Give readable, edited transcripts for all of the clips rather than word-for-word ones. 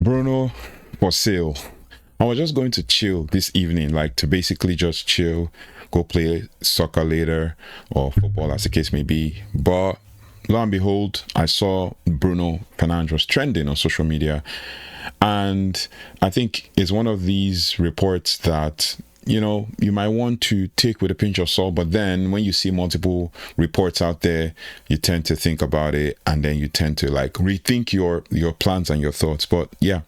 Bruno for sale. I was just going to chill this evening, like to basically just chill, go play soccer later or football as the case may be. But lo and behold, I saw Bruno Fernandes was trending on social media. And I think it's one of these reports that, you know, you might want to take with a pinch of salt, but then when you see multiple reports out there, you tend to think about it and then you tend to like rethink your plans and your thoughts. But yeah,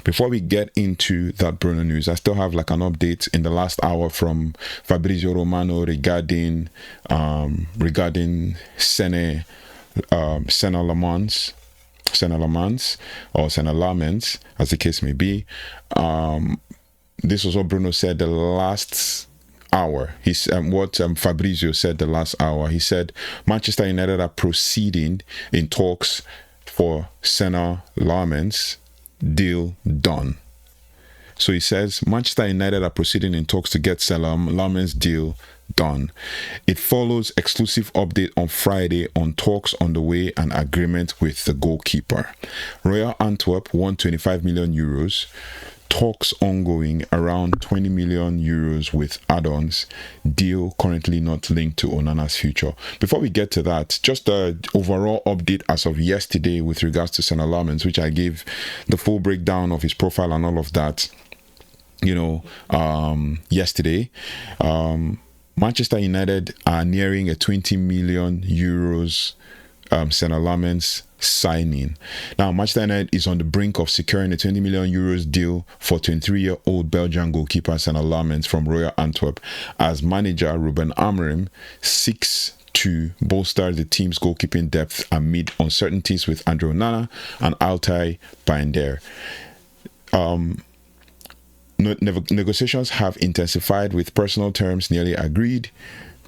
before we get into that Bruno news, I still have like an update in the last hour from Fabrizio Romano regarding Senne, Lammens, or Senne Lammens, as the case may be. This was what Bruno said the last hour. He's what Fabrizio said the last hour. He said Manchester United are proceeding in talks for Senne Lammens, deal done. So he says Manchester United are proceeding in talks to get Senne Lammens deal done. It follows exclusive update on Friday on talks on the way and agreement with the goalkeeper. Royal Antwerp won 25 million euros. Talks ongoing around 20 million euros with add-ons. Deal currently not linked to Onana's future. Before we get to that, just an overall update as of yesterday with regards to Senne Lammens, which I gave the full breakdown of his profile and all of that, you know, yesterday. Manchester United are nearing a 20 million euros Senne Lammens signing. Now, Manchester United is on the brink of securing a 20 million euros deal for 23-year-old Belgian goalkeeper Senne Lammens from Royal Antwerp, as manager Ruben Amorim seeks to bolster the team's goalkeeping depth amid uncertainties with Andre Onana and Altay Baynder. Negotiations have intensified with personal terms nearly agreed,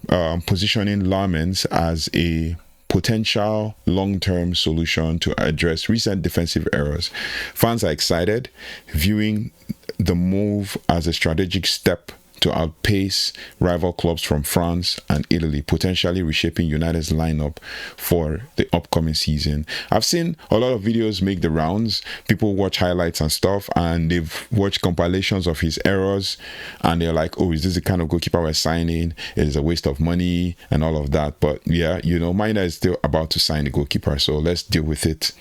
positioning Lammens as a potential long-term solution to address recent defensive errors. Fans are excited, viewing the move as a strategic step to outpace rival clubs from France and Italy, potentially reshaping United's lineup for the upcoming season. I've seen a lot of videos make the rounds. People watch highlights and stuff, and they've watched compilations of his errors, and they're like, oh, is this the kind of goalkeeper we're signing? It is a waste of money and all of that. But yeah, you know, Mina is still about to sign the goalkeeper, so let's deal with it.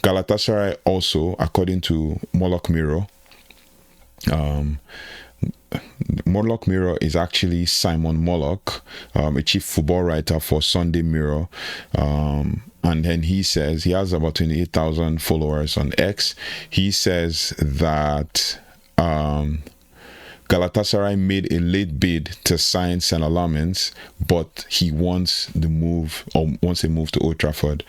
Galatasaray also, according to Moloch Mirror, Moloch Mirror is actually Simon Moloch, a chief football writer for Sunday Mirror. And then he says he has about 28,000 followers on X. He says that Galatasaray made a late bid to sign Senne Lammens, but he wants a move to Old Trafford.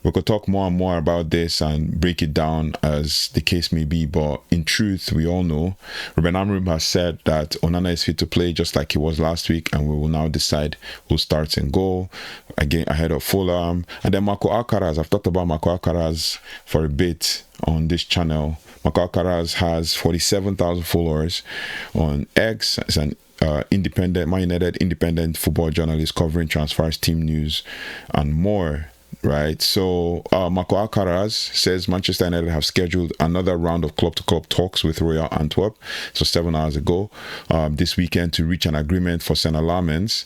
We could talk more and more about this and break it down as the case may be, but in truth, we all know Ruben Amorim has said that Onana is fit to play just like he was last week, and we will now decide who starts in goal, again ahead of Fulham. And then Marco Alcaraz, I've talked about Marco Alcaraz for a bit on this channel. Marco Alcaraz has 47,000 followers on X. It's an independent, Man United independent football journalist covering transfers, team news, and more. Right, so Marco Alcaraz says Manchester United have scheduled another round of club-to-club talks with Royal Antwerp, so 7 hours ago, this weekend to reach an agreement for Senne Lammens.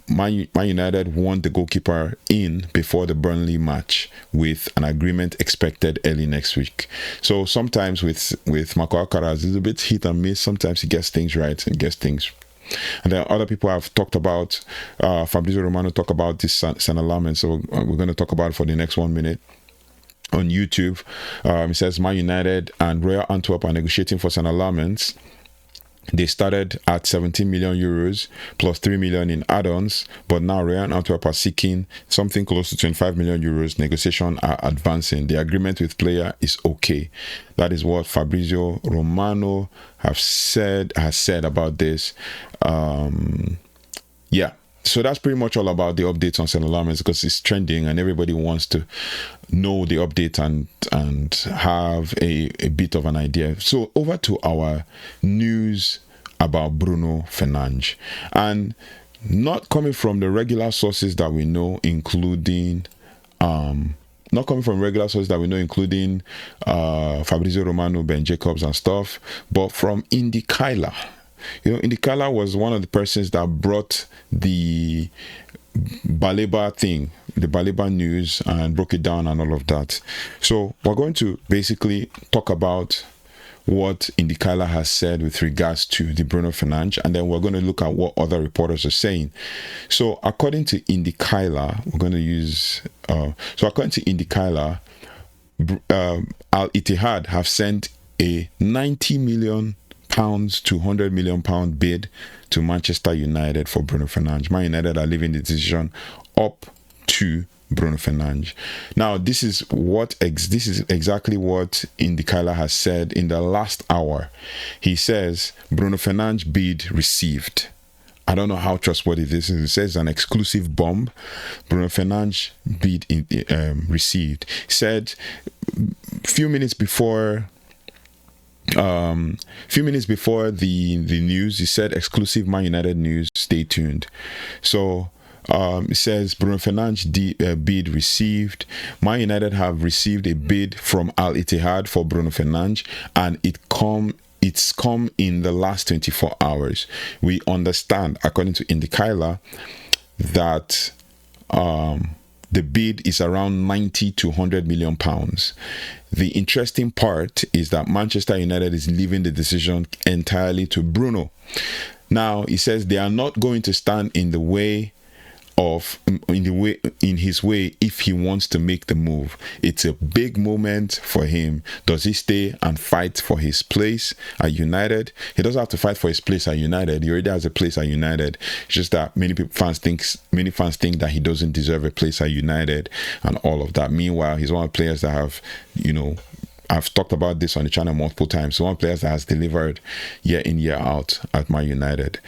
Man United want the goalkeeper in before the Burnley match, with an agreement expected early next week. So sometimes with Marco Alcaraz, it's a bit hit and miss. Sometimes he gets things right and gets things. And then other people have talked about, Fabrizio Romano talk about this Senne Lammens, so we're going to talk about it for the next 1 minute. On YouTube, it says Man United and Royal Antwerp are negotiating for Senne Lammens. They started at 17 million euros plus 3 million in add-ons, but now Royal Antwerp are seeking something close to 25 million euros. Negotiations are advancing. The agreement with player is okay. That is what Fabrizio Romano has said about this. Yeah. So that's pretty much all about the updates on Senne Lammens, because it's trending and everybody wants to know the update and have a bit of an idea. So over to our news about Bruno Fernandes, and not coming from the regular sources that we know, including not coming from regular sources that we know, including Fabrizio Romano, Ben Jacobs, and stuff, but from Indikaila. You know, Indikaila was one of the persons that brought the Baleba thing, the Baleba news, and broke it down and all of that. So we're going to basically talk about what Indikaila has said with regards to the Bruno Fernandes, and then we're going to look at what other reporters are saying. So according to Indikaila, we're going to use according to Indikaila, Al-Ittihad have sent a 90 million pounds to 100 million pound bid to Manchester United for Bruno Fernandes. Man United are leaving the decision up to Bruno Fernandes. Now, this is exactly what Indikaila has said in the last hour. He says Bruno Fernandes bid received. I don't know how trustworthy this is. It says an exclusive bomb. Bruno Fernandes bid received. Said few minutes before the news, he said exclusive Man United news, stay tuned. So it says Bruno Fernandes bid received. Man United have received a bid from Al-Ittihad for Bruno Fernandes, and it's come in the last 24 hours. We understand, according to Indikaila, that the bid is around 90 to 100 million pounds. The interesting part is that Manchester United is leaving the decision entirely to Bruno. Now, he says they are not going to stand in his way if he wants to make the move. It's a big moment for him. Does he stay and fight for his place at United? He doesn't have to fight for his place at United. He already has a place at United. It's just that many fans think that he doesn't deserve a place at United and all of that. Meanwhile, he's one of the players that have, I've talked about this on the channel multiple times. One of the players that has delivered year in, year out at Man United.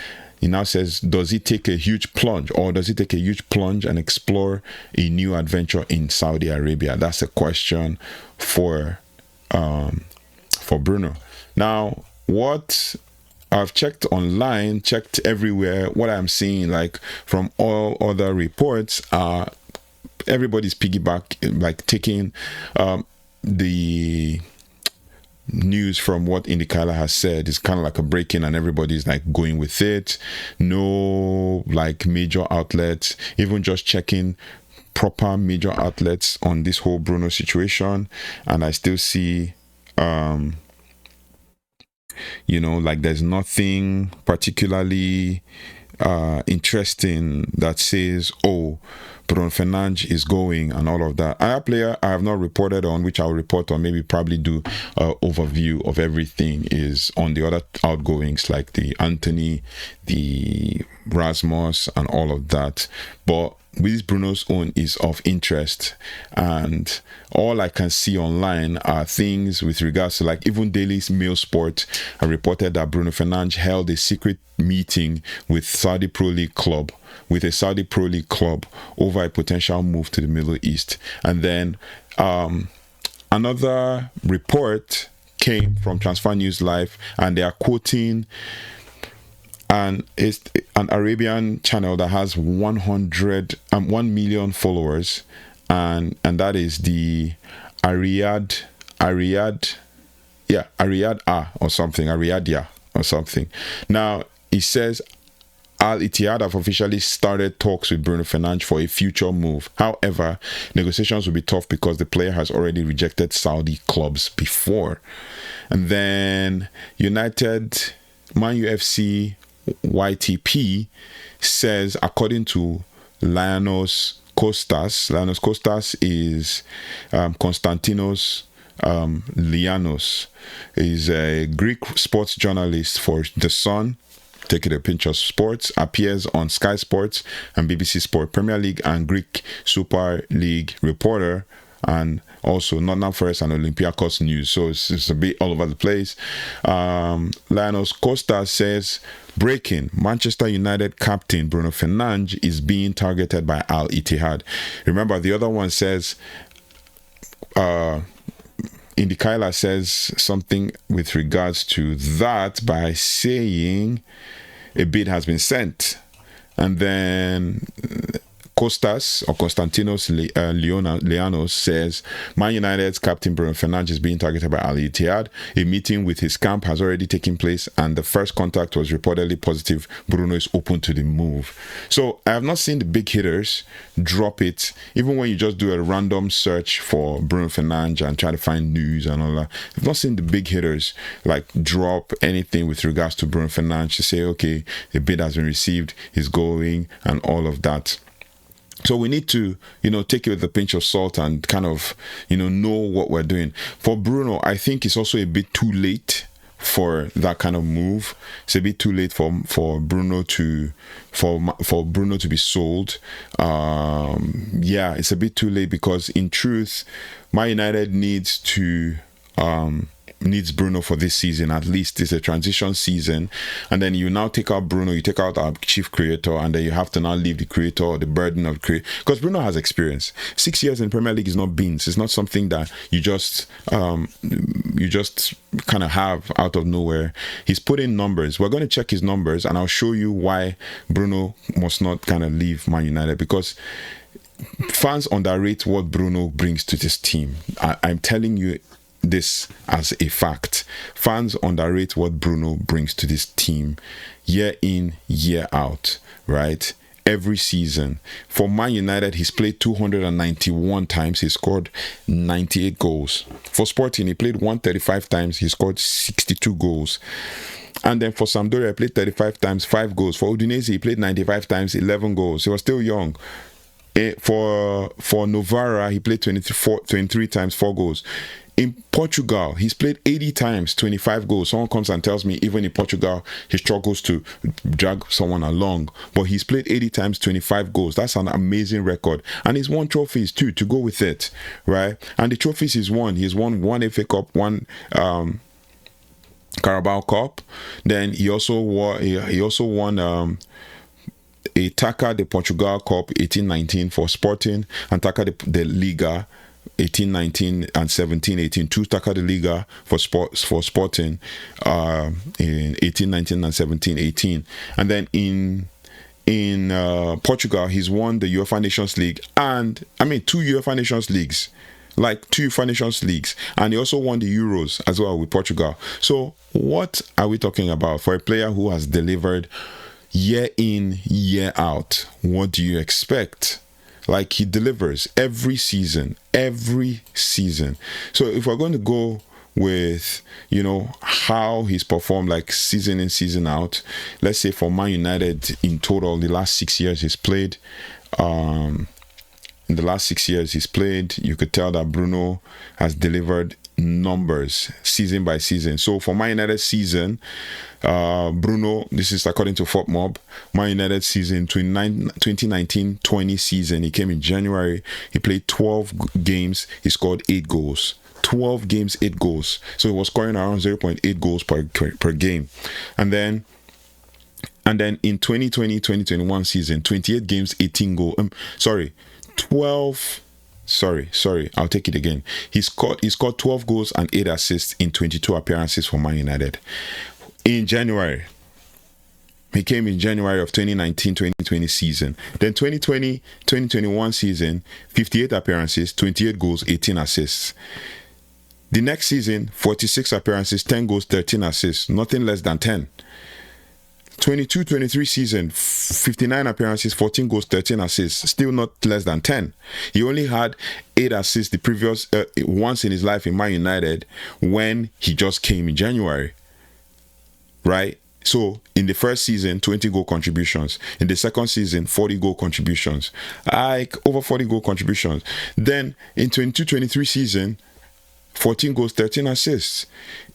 He now says, does he take a huge plunge, or does he take a huge plunge and explore a new adventure in Saudi Arabia? That's a question for Bruno. Now, what I've checked online, checked everywhere, what I'm seeing, like from all other reports, everybody's taking the news from what Indikaila has said. Is kind of like a break-in, and everybody's like going with it. No like major outlets, even just checking proper major outlets on this whole Bruno situation, and I still see there's nothing particularly interesting that says, oh, Bruno Fernandes is going and all of that. Another player I have not reported on, which I'll report on, maybe probably do an overview of everything, is on the other outgoings, like the Anthony, the Rasmus, and all of that. But with Bruno's own is of interest, and all I can see online are things with regards to, like, even Daily Mail Sport have reported that Bruno Fernandes held a secret meeting with a Saudi Pro League club over a potential move to the Middle East. And then another report came from Transfer News Live, and they are quoting an Arabian channel that has 1 million followers, and that is the Ariadia or something. Now, it says Al-Ittihad have officially started talks with Bruno Fernandes for a future move. However, negotiations will be tough because the player has already rejected Saudi clubs before. And then United, Man UFC, YTP says, according to Lanos Kostas is Konstantinos Lianos, is a Greek sports journalist for The Sun. Take it a pinch of sports, appears on Sky Sports and BBC Sport, Premier League and Greek Super League reporter, and also Nottingham Forest and Olympiacos news. So it's a bit all over the place. Lanos Costa says, breaking: Manchester United captain Bruno Fernandes is being targeted by Al-Ittihad. Remember, the other one says, Indikaila says something with regards to that by saying a bid has been sent. And then Costas or Konstantinos Leanos says Man United's captain Bruno Fernandes is being targeted by Al-Ittihad. A meeting with his camp has already taken place and the first contact was reportedly positive. Bruno is open to the move. So I have not seen the big hitters drop it. Even when you just do a random search for Bruno Fernandes and try to find news and all that, I've not seen the big hitters like drop anything with regards to Bruno Fernandes to say, okay, the bid has been received, he's going and all of that. So we need to, take it with a pinch of salt and kind of, know what we're doing. For Bruno, I think it's also a bit too late for that kind of move. It's a bit too late for Bruno to be sold. It's a bit too late because in truth, Man United needs Bruno for this season. At least it's a transition season, and then you now take out Bruno, you take out our chief creator, and then you have to now leave the creator or the burden of create, because Bruno has experience. 6 years in Premier League is not beans. It's not something that you just kind of have out of nowhere. He's put in numbers. We're going to check his numbers and I'll show you why Bruno must not kind of leave Man United, because fans underrate what Bruno brings to this team. I'm telling you this as a fact. Fans underrate what Bruno brings to this team year in, year out, right? Every season. For Man United, he's played 291 times, he scored 98 goals. For Sporting, he played 135 times, he scored 62 goals. And then for Sampdoria, he played 35 times, 5 goals. For Udinese, he played 95 times, 11 goals. He was still young. For Novara, he played 23 times, 4 goals. In Portugal, he's played 80 times, 25 goals. Someone comes and tells me even in Portugal, he struggles to drag someone along. But he's played 80 times, 25 goals. That's an amazing record. And he's won trophies too, to go with it, right? And the trophies he's won one FA Cup, one Carabao Cup. Then he also won a Taça de Portugal Cup 18-19 for Sporting, and Taça de Liga 18-19 and 17-18, 2 Taça de Liga for Sporting in 18-19 and 17-18. And then in Portugal, he's won the UEFA Nations League, and 2 UEFA Nations Leagues, and he also won the Euros as well with Portugal. So what are we talking about for a player who has delivered year in, year out? What do you expect? Like, he delivers every season. So if we're going to go with, how he's performed like season in, season out, let's say for Man United in total, the last 6 years he's played, you could tell that Bruno has delivered numbers season by season. So for Man United season, Bruno, this is according to FotMob, Man United season 2019-20 season, he came in January, he played 12 games, he scored 8 goals. 12 games, 8 goals. So he was scoring around 0.8 goals per game. And then in 2020-2021 season, 28 games, 18 goals. I'll take it again. He scored 12 goals and 8 assists in 22 appearances for Man United. In January, he came in January of 2019-2020 season. Then 2020-2021 season, 58 appearances, 28 goals, 18 assists. The next season, 46 appearances, 10 goals, 13 assists, nothing less than 10. 22-23 season, 59 appearances, 14 goals, 13 assists, still not less than 10. He only had 8 assists the previous once in his life in Man United when he just came in January, right? So in the first season, 20 goal contributions. In the second season, 40 goal contributions, like over 40 goal contributions. Then in 22-23 season, 14 goals, 13 assists.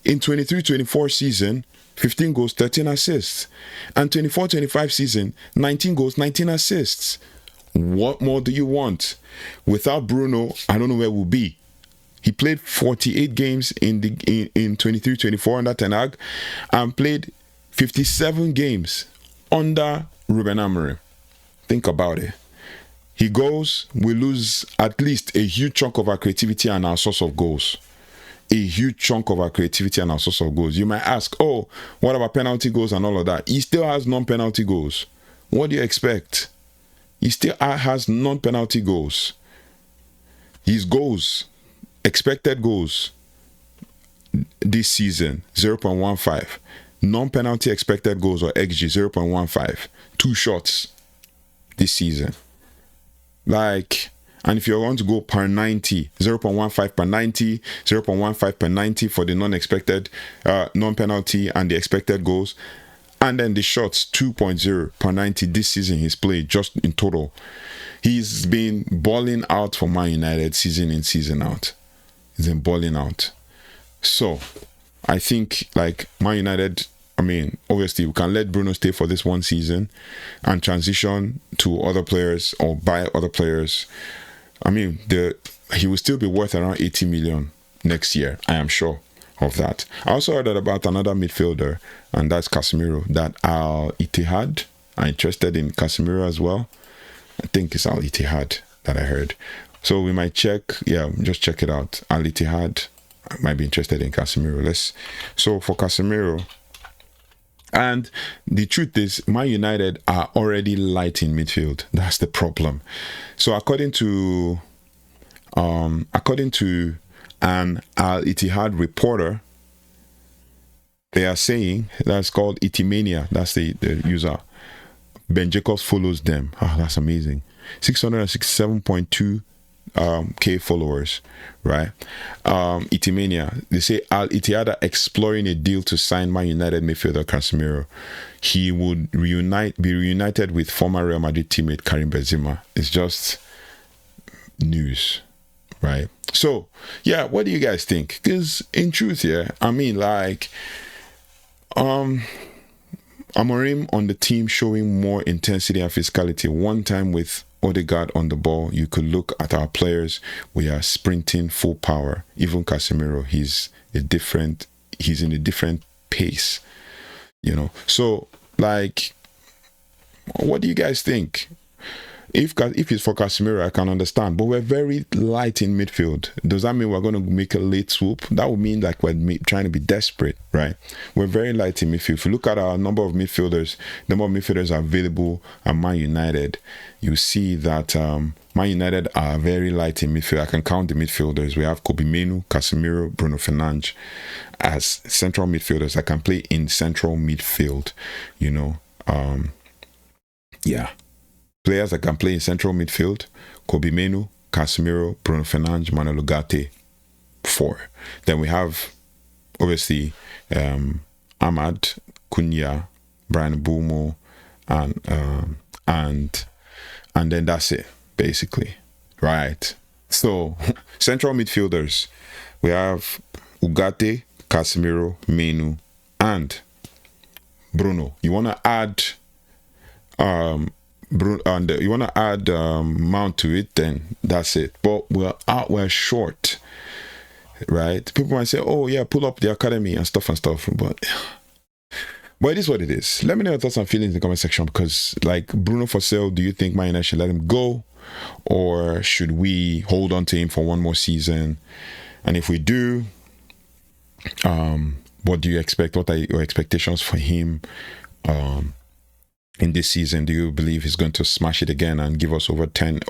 In 23-24 season, 15 goals, 13 assists. And 24-25 season, 19 goals, 19 assists. What more do you want? Without Bruno, I don't know where we'll be. He played 48 games in 23-24 under Ten Hag and played 57 games under Ruben Amorim. Think about it. He goes, we lose at least a huge chunk of our creativity and our source of goals. A huge chunk of our creativity and our source of goals. You might ask, oh, what about penalty goals and all of that? He still has non-penalty goals. What do you expect? He still has non-penalty goals. His goals, expected goals this season, 0.15. Non-penalty expected goals, or XG, 0.15. 2 shots this season. Like, and if you're going to go per 90, 0.15 per 90, 0.15 per 90 for the non-expected, non-penalty and the expected goals, and then the shots, 2.0 per 90 this season he's played, just in total. He's been balling out for Man United season in, season out. He's been balling out. So, I think, like, Man United, I mean, obviously, we can let Bruno stay for this one season and transition to other players or buy other players. I mean, he will still be worth around 80 million next year. I am sure of that. I also heard about another midfielder, and that's Casemiro, that Al-Ittihad are interested in Casemiro as well. I think it's Al-Ittihad that I heard. So we might check, just check it out. Al-Ittihad might be interested in Casemiro. So for Casemiro, and the truth is, Man United are already light in midfield. That's the problem. So according to an Al-Ittihad reporter, they are saying, that's called Itimania, that's the user. Ben Jacobs follows them. That's amazing. 667.2 K followers, right? Itimania, they say Al-Ittihad are exploring a deal to sign Man United midfielder Casemiro. He would be reunited with former Real Madrid teammate Karim Benzema. It's just news, right? So, yeah, what do you guys think? Because in truth, I mean, like, Amorim on the team showing more intensity and physicality. One time with Odegaard on the ball, you could look at our players. We are sprinting full power. Even Casemiro, he's in a different pace, you know. So, like, what do you guys think? If it's for Casemiro, I can understand, but we're very light in midfield. Does that mean we're going to make a late swoop? That would mean like we're trying to be desperate, right? We're very light in midfield. If you look at our number of midfielders available at Man United, you see that Man United are very light in midfield. I can count the midfielders. We have Kobbie Mainoo, Casemiro, Bruno Fernandes as central midfielders that can play in central midfield, you know. Players that can play in central midfield: Kobbie Mainoo, Casemiro, Bruno Fernandes, Manuel Ugarte, 4. Then we have, obviously, Ahmad, Cunha, Brian Mbeumo, and then that's it, basically, right? So, central midfielders, we have Ugarte, Casemiro, Mainoo, and Bruno. You want to add you want to add Mount to it, then that's it. But we're short, right? People might say, oh yeah, pull up the academy and stuff, but it is what it is. Let me know your thoughts and feelings in the comment section, because, like, Bruno for sale, do you think Man United should let him go, or should we hold on to him for one more season? And if we do, what do you expect? What are your expectations for him in this season? Do you believe he's going to smash it again and give us over 10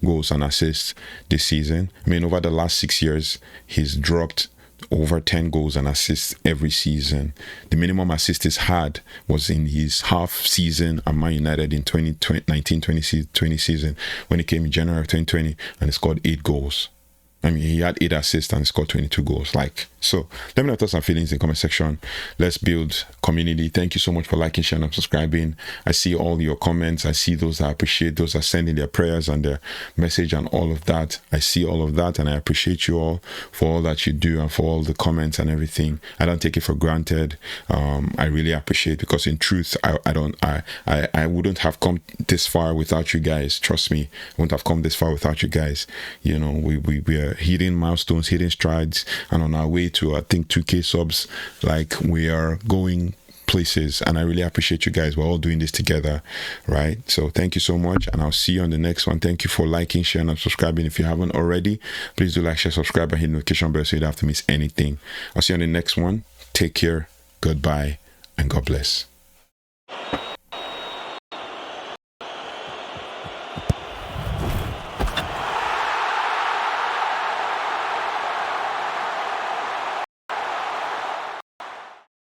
goals and assists this season? I mean, over the last 6 years, he's dropped over 10 goals and assists every season. The minimum assist he's had was in his half season at Man United in 2019-20 season, when he came in January of 2020 and he scored 8 goals. I mean, he had 8 assists and scored 22 goals. Like, so let me know your thoughts and feelings in the comment section. Let's build community. Thank you so much for liking, sharing, and subscribing. I see all your comments. I see those that appreciate, those that are sending their prayers and their message and all of that. I see all of that, and I appreciate you all for all that you do and for all the comments and everything. I don't take it for granted. I really appreciate, because in truth, I wouldn't have come this far without you guys. Trust me, I wouldn't have come this far without you guys. You know, we are hitting milestones, hitting strides, and on our way to, I think, 2K subs. Like, we are going places, and I really appreciate you guys. We're all doing this together, right? So thank you so much, and I'll see you on the next one. Thank you for liking, sharing, and subscribing. If you haven't already, please do like, share, subscribe, and hit the notification bell so you don't have to miss anything. I'll see you on the next one. Take care, goodbye, and God bless.